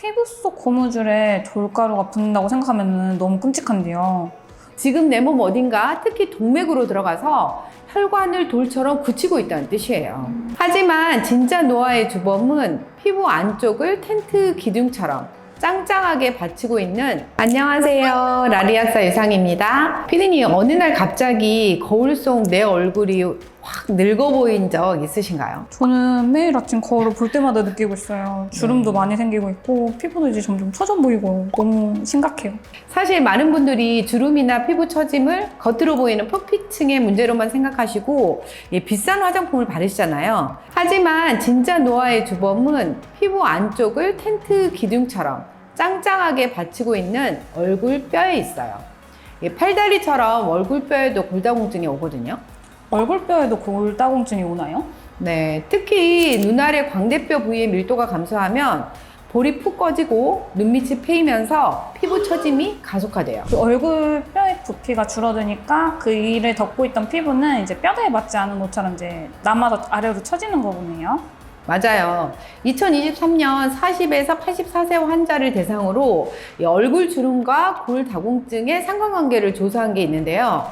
피부 속 고무줄에 돌가루가 붙는다고 생각하면 너무 끔찍한데요. 지금 내 몸 어딘가 특히 동맥으로 들어가서 혈관을 돌처럼 굳히고 있다는 뜻이에요. 하지만 진짜 노화의 주범은 피부 안쪽을 텐트 기둥처럼 짱짱하게 받치고 있는 안녕하세요, 라리아사 유상입니다. 피디님, 어느 날 갑자기 거울 속 내 얼굴이 확 늙어 보인 적 있으신가요? 저는 매일 아침 거울을 볼 때마다 느끼고 있어요. 주름도 많이 생기고 있고 피부도 이제 점점 처져 보이고 너무 심각해요. 사실 많은 분들이 주름이나 피부 처짐을 겉으로 보이는 표피층의 문제로만 생각하시고 비싼 화장품을 바르시잖아요. 하지만 진짜 노화의 주범은 피부 안쪽을 텐트 기둥처럼 짱짱하게 받치고 있는 얼굴뼈에 있어요. 팔다리처럼 얼굴뼈에도 골다공증이 오거든요. 얼굴뼈에도 골다공증이 오나요? 네, 특히 눈 아래 광대뼈 부위의 밀도가 감소하면 볼이 푹 꺼지고 눈밑이 패이면서 피부 처짐이 가속화돼요. 그 얼굴뼈의 부피가 줄어드니까 그 위를 덮고 있던 피부는 이제 뼈대에 맞지 않은 옷처럼 이제 남아서 아래로 처지는 거군요. 맞아요. 2023년 40에서 84세 환자를 대상으로 이 얼굴 주름과 골다공증의 상관관계를 조사한 게 있는데요.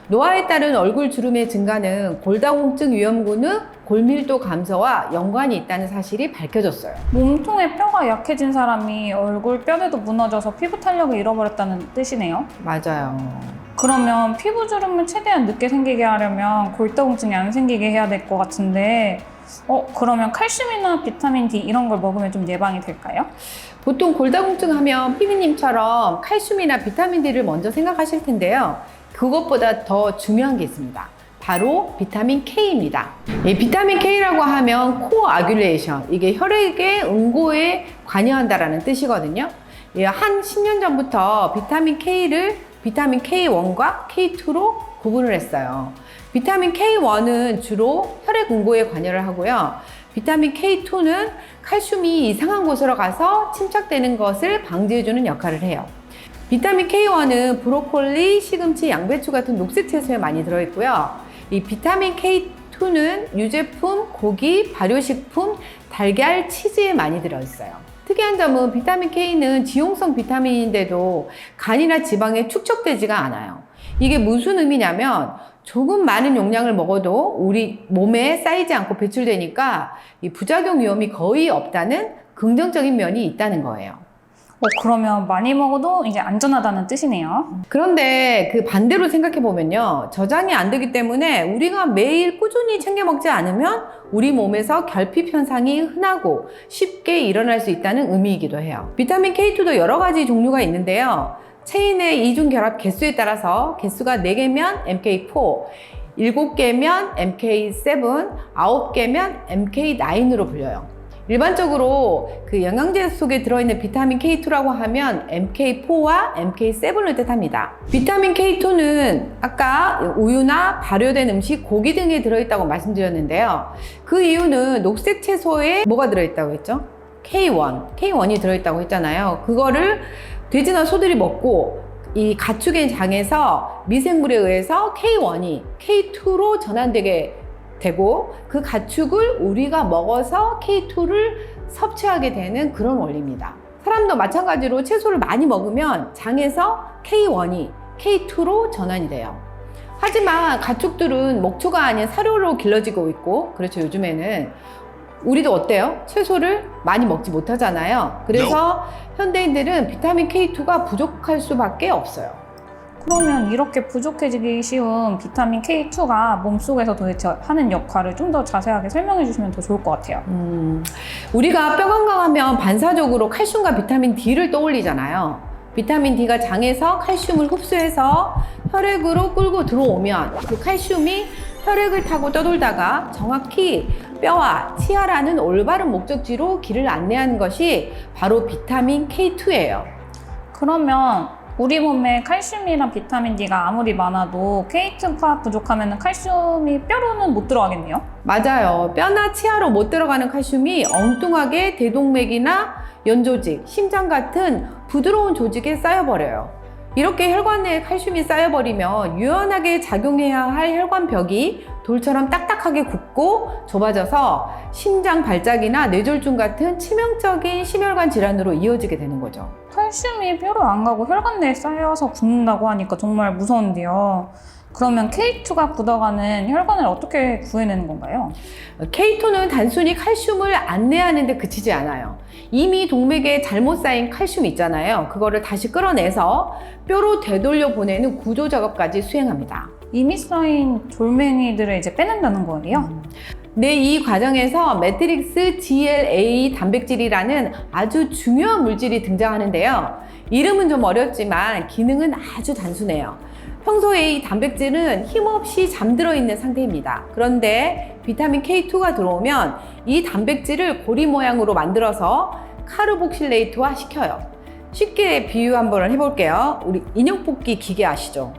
노화에 따른 얼굴 주름의 증가는 골다공증 위험군의 골밀도 감소와 연관이 있다는 사실이 밝혀졌어요. 몸통의 뼈가 약해진 사람이 얼굴 뼈대도 무너져서 피부 탄력을 잃어버렸다는 뜻이네요. 맞아요. 그러면 피부 주름을 최대한 늦게 생기게 하려면 골다공증이 안 생기게 해야 될 것 같은데 그러면 칼슘이나 비타민 D 이런 걸 먹으면 좀 예방이 될까요? 보통 골다공증 하면 피디님처럼 칼슘이나 비타민 D를 먼저 생각하실 텐데요. 그것보다 더 중요한 게 있습니다. 바로 비타민 K입니다. 이 비타민 K라고 하면 코아귤레이션, 이게 혈액의 응고에 관여한다라는 뜻이거든요. 한 10년 전부터 비타민 K를 비타민 K1과 K2로 구분을 했어요. 비타민 K1은 주로 혈액 응고에 관여를 하고요. 비타민 K2는 칼슘이 이상한 곳으로 가서 침착되는 것을 방지해주는 역할을 해요. 비타민 K1은 브로콜리, 시금치, 양배추 같은 녹색 채소에 많이 들어있고요. 이 비타민 K2는 유제품, 고기, 발효식품, 달걀, 치즈에 많이 들어있어요. 특이한 점은 비타민 K는 지용성 비타민인데도 간이나 지방에 축적되지가 않아요. 이게 무슨 의미냐면 조금 많은 용량을 먹어도 우리 몸에 쌓이지 않고 배출되니까 이 부작용 위험이 거의 없다는 긍정적인 면이 있다는 거예요. 그러면 많이 먹어도 이제 안전하다는 뜻이네요. 그런데 그 반대로 생각해 보면요. 저장이 안 되기 때문에 우리가 매일 꾸준히 챙겨 먹지 않으면 우리 몸에서 결핍 현상이 흔하고 쉽게 일어날 수 있다는 의미이기도 해요. 비타민 K2도 여러 가지 종류가 있는데요. 체인의 이중 결합 개수에 따라서 개수가 4개면 MK4, 7개면 MK7, 9개면 MK9으로 불려요. 일반적으로 그 영양제 속에 들어있는 비타민 K2라고 하면 MK4와 MK7을 뜻합니다. 비타민 K2는 아까 우유나 발효된 음식, 고기 등에 들어있다고 말씀드렸는데요. 그 이유는 녹색 채소에 뭐가 들어있다고 했죠? K1이 들어있다고 했잖아요. 그거를 돼지나 소들이 먹고 이 가축의 장에서 미생물에 의해서 K1이 K2로 전환되게 되고 그 가축을 우리가 먹어서 K2를 섭취하게 되는 그런 원리입니다. 사람도 마찬가지로 채소를 많이 먹으면 장에서 K1이 K2로 전환이 돼요. 하지만 가축들은 먹초가 아닌 사료로 길러지고 있고, 그렇죠, 요즘에는 우리도 어때요? 채소를 많이 먹지 못하잖아요. 그래서 현대인들은 비타민 K2가 부족할 수밖에 없어요. 그러면 이렇게 부족해지기 쉬운 비타민 K2가 몸속에서 도대체 하는 역할을 좀 더 자세하게 설명해 주시면 더 좋을 것 같아요. 우리가 뼈 건강하면 반사적으로 칼슘과 비타민 D를 떠올리잖아요. 비타민 D가 장에서 칼슘을 흡수해서 혈액으로 끌고 들어오면 그 칼슘이 혈액을 타고 떠돌다가 정확히 뼈와 치아라는 올바른 목적지로 길을 안내하는 것이 바로 비타민 K2예요. 그러면 우리 몸에 칼슘이랑 비타민 D가 아무리 많아도 K2가 부족하면 칼슘이 뼈로는 못 들어가겠네요? 맞아요. 뼈나 치아로 못 들어가는 칼슘이 엉뚱하게 대동맥이나 연조직, 심장 같은 부드러운 조직에 쌓여버려요. 이렇게 혈관 내에 칼슘이 쌓여버리면 유연하게 작용해야 할 혈관벽이 돌처럼 딱딱하게 굳고 좁아져서 심장 발작이나 뇌졸중 같은 치명적인 심혈관 질환으로 이어지게 되는 거죠. 칼슘이 뼈로 안 가고 혈관 내에 쌓여서 굳는다고 하니까 정말 무서운데요. 그러면 K2가 굳어가는 혈관을 어떻게 구해내는 건가요? K2는 단순히 칼슘을 안내하는 데 그치지 않아요. 이미 동맥에 잘못 쌓인 칼슘이 있잖아요. 그거를 다시 끌어내서 뼈로 되돌려 보내는 구조 작업까지 수행합니다. 이미 쌓인 돌멩이들을 이제 빼낸다는 거예요? 네, 이 과정에서 매트릭스 GLA 단백질이라는 아주 중요한 물질이 등장하는데요. 이름은 좀 어렵지만 기능은 아주 단순해요. 평소에 이 단백질은 힘없이 잠들어 있는 상태입니다. 그런데 비타민 K2가 들어오면 이 단백질을 고리 모양으로 만들어서 카르복실레이트화 시켜요. 쉽게 비유 한번 해볼게요. 우리 인형 뽑기 기계 아시죠?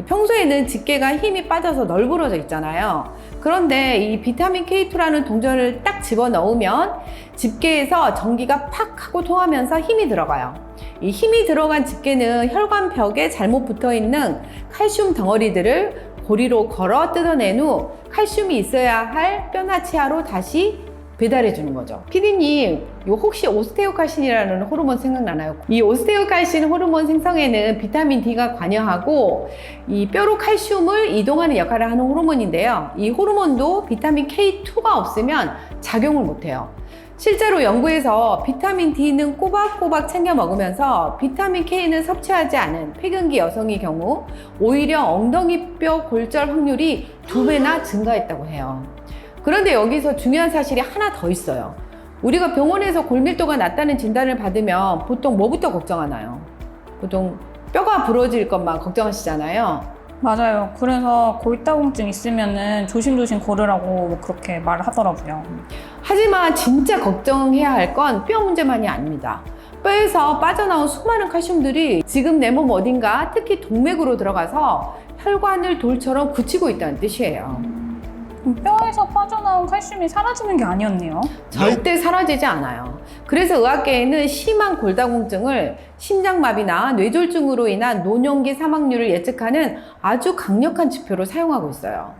평소에는 집게가 힘이 빠져서 널브러져 있잖아요. 그런데 이 비타민 K2라는 동전을 딱 집어넣으면 집게에서 전기가 팍 하고 통하면서 힘이 들어가요. 이 힘이 들어간 집게는 혈관벽에 잘못 붙어 있는 칼슘 덩어리들을 고리로 걸어 뜯어낸 후 칼슘이 있어야 할 뼈나 치아로 다시 배달해 주는 거죠. 피디님, 혹시 오스테오칼신이라는 호르몬 생각나나요? 이 오스테오칼신 호르몬 생성에는 비타민 D가 관여하고 이 뼈로 칼슘을 이동하는 역할을 하는 호르몬인데요. 이 호르몬도 비타민 K2가 없으면 작용을 못해요. 실제로 연구에서 비타민 D는 꼬박꼬박 챙겨 먹으면서 비타민 K는 섭취하지 않은 폐경기 여성의 경우 오히려 엉덩이뼈 골절 확률이 2배나 증가했다고 해요. 그런데 여기서 중요한 사실이 하나 더 있어요. 우리가 병원에서 골밀도가 낮다는 진단을 받으면 보통 뭐부터 걱정하나요? 보통 뼈가 부러질 것만 걱정하시잖아요. 맞아요. 그래서 골다공증 있으면은 조심조심 걸으라고 뭐 그렇게 말을 하더라고요. 하지만 진짜 걱정해야 할 건 뼈 문제만이 아닙니다. 뼈에서 빠져나온 수많은 칼슘들이 지금 내 몸 어딘가 특히 동맥으로 들어가서 혈관을 돌처럼 굳히고 있다는 뜻이에요. 그럼 뼈에서 빠져나온 칼슘이 사라지는 게 아니었네요. 절대 사라지지 않아요. 그래서 의학계에는 심한 골다공증을 심장마비나 뇌졸중으로 인한 노년기 사망률을 예측하는 아주 강력한 지표로 사용하고 있어요.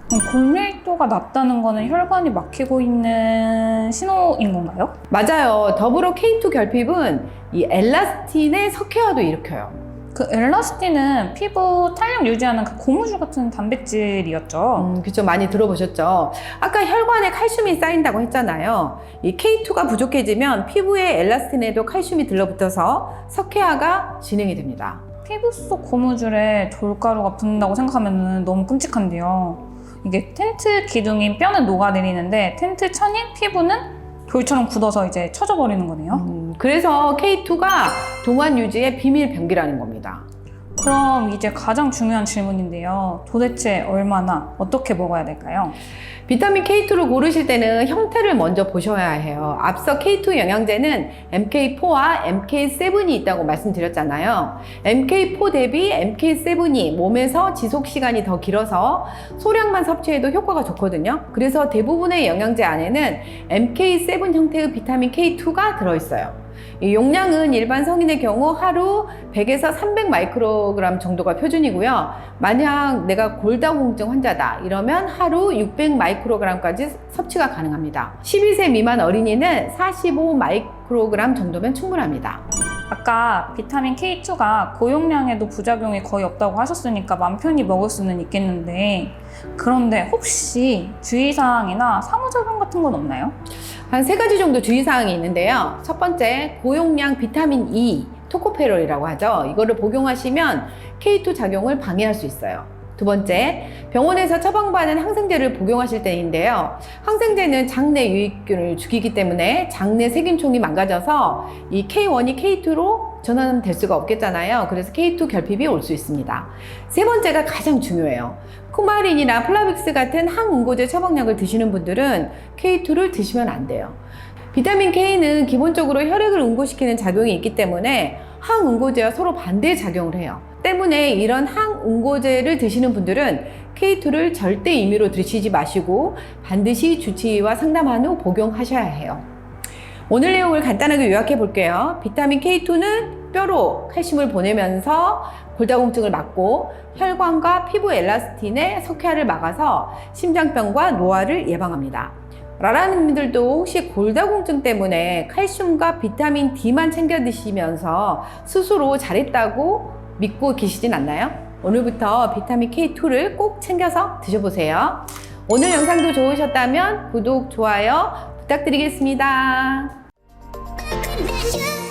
그럼 골밀도가 낮다는 거는 혈관이 막히고 있는 신호인 건가요? 맞아요. 더불어 K2 결핍은 이 엘라스틴의 석회화도 일으켜요. 그 엘라스틴은 피부 탄력 유지하는 그 고무줄 같은 단백질이었죠. 그쵸. 많이 들어보셨죠? 아까 혈관에 칼슘이 쌓인다고 했잖아요. 이 K2가 부족해지면 피부에 엘라스틴에도 칼슘이 들러붙어서 석회화가 진행이 됩니다. 피부 속 고무줄에 돌가루가 붙는다고 생각하면 너무 끔찍한데요. 이게 텐트 기둥인 뼈는 녹아내리는데 텐트 천인 피부는 돌처럼 굳어서 이제 쳐져버리는 거네요. 그래서 K2가 동안 유지의 비밀 병기라는 겁니다. 그럼 이제 가장 중요한 질문인데요. 도대체 얼마나 어떻게 먹어야 될까요? 비타민 K2를 고르실 때는 형태를 먼저 보셔야 해요. 앞서 K2 영양제는 MK4와 MK7이 있다고 말씀드렸잖아요. MK4 대비 MK7이 몸에서 지속 시간이 더 길어서 소량만 섭취해도 효과가 좋거든요. 그래서 대부분의 영양제 안에는 MK7 형태의 비타민 K2가 들어있어요. 이 용량은 일반 성인의 경우 하루 100에서 300 마이크로그램 정도가 표준이고요. 만약 내가 골다공증 환자다 이러면 하루 600 마이크로그램까지 섭취가 가능합니다. 12세 미만 어린이는 45 마이크로그램 정도면 충분합니다. 아까 비타민 K2가 고용량에도 부작용이 거의 없다고 하셨으니까 맘 편히 먹을 수는 있겠는데 그런데 혹시 주의사항이나 상호작용 같은 건 없나요? 한 3가지 정도 주의사항이 있는데요. 첫 번째, 고용량 비타민 E, 토코페롤이라고 하죠. 이거를 복용하시면 K2 작용을 방해할 수 있어요. 두 번째, 병원에서 처방받은 항생제를 복용하실 때인데요. 항생제는 장내 유익균을 죽이기 때문에 장내 세균총이 망가져서 이 K1이 K2로 전환될 수가 없겠잖아요. 그래서 K2 결핍이 올 수 있습니다. 세 번째가 가장 중요해요. 쿠마린이나 플라빅스 같은 항응고제 처방약을 드시는 분들은 K2를 드시면 안 돼요. 비타민 K는 기본적으로 혈액을 응고시키는 작용이 있기 때문에 항응고제와 서로 반대 작용을 해요. 때문에 이런 항응고제를 드시는 분들은 K2를 절대 임의로 드시지 마시고 반드시 주치의와 상담한 후 복용하셔야 해요. 오늘 내용을 간단하게 요약해 볼게요. 비타민 K2는 뼈로 칼슘을 보내면서 골다공증을 막고 혈관과 피부 엘라스틴의 석회화를 막아서 심장병과 노화를 예방합니다. 라라님들도 혹시 골다공증 때문에 칼슘과 비타민 D만 챙겨 드시면서 스스로 잘했다고 믿고 계시진 않나요? 오늘부터 비타민 K2를 꼭 챙겨서 드셔보세요. 오늘 영상도 좋으셨다면 구독, 좋아요 부탁드리겠습니다. Miss you.